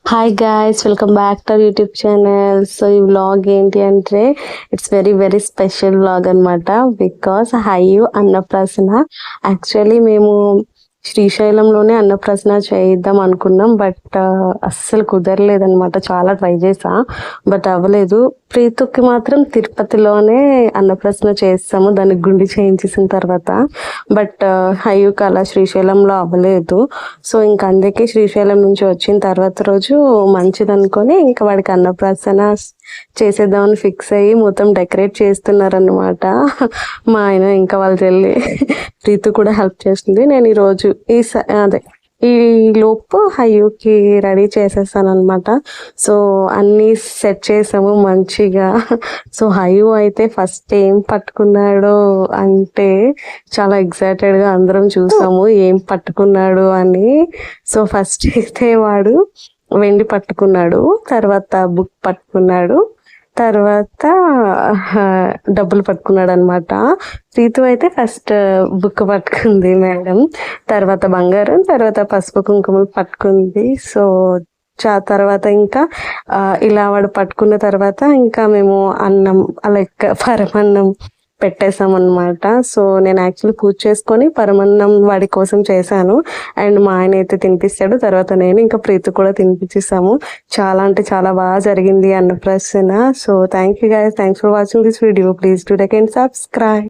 Hi guys, welcome back to YouTube channel. So ఈ vlog ఏంటి అంటే it's very very special vlog అనమాట. Because హయ్యు అన్నప్రాసన. యాక్చువల్లీ మేము శ్రీశైలంలోనే అన్నప్రాసన చేద్దాం అనుకున్నాం, బట్ అస్సలు కుదరలేదనమాట. చాలా ట్రై చేసా, బట్ అవ్వలేదు. ప్రీతుకి మాత్రం తిరుపతిలోనే అన్నప్రాసన చేస్తాము, దానికి గుండి చేయించేసిన తర్వాత. బట్ హయ్యుకి అలా శ్రీశైలంలో అవ్వలేదు. సో ఇంక అందుకే శ్రీశైలం నుంచి వచ్చిన తర్వాత రోజు మంచిది అనుకొని ఇంకా వాడికి అన్నప్రాసన చేసేద్దామని ఫిక్స్ అయ్యి మొత్తం డెకరేట్ చేస్తున్నారనమాట మా ఆయన. ఇంకా వాళ్ళ చెల్లి ప్రీతు కూడా హెల్ప్ చేస్తుంది. నేను ఈరోజు ఈ లోపు హయ్యుకి రెడీ చేసేసాను అనమాట. సో అన్నీ సెట్ చేసాము మంచిగా. సో హయ్యు అయితే ఫస్ట్ ఏం పట్టుకున్నాడో అంటే చాలా ఎక్సైటెడ్గా అందరం చూసాము ఏం పట్టుకున్నాడు అని. సో ఫస్ట్ అయితే వాడు వెండి పట్టుకున్నాడు, తర్వాత బుక్ పట్టుకున్నాడు, తర్వాత డబ్బులు పట్టుకున్నాడు అనమాట. ప్రీతు అయితే ఫస్ట్ బుక్ పట్టుకుంది మేడం, తర్వాత బంగారం, తర్వాత పసుపు కుంకుమలు పట్టుకుంది. సో తర్వాత ఇంకా ఇలా వాడు పట్టుకున్న తర్వాత ఇంకా మేము అన్నం లైక్ పరమన్నం పెట్టేసామన్నమాట. సో నేను యాక్చువల్లీ పూజ చేసుకొని పరమన్నం వాడి కోసం చేశాను, అండ్ మా ఆయన అయితే తినిపిస్తాడు. తర్వాత నేను ఇంకా ప్రీతు కూడా తినిపించేసాము. చాలా అంటే చాలా బాగా జరిగింది అన్నప్రాసన. So thank you guys, thanks for watching this video. Please do like and subscribe.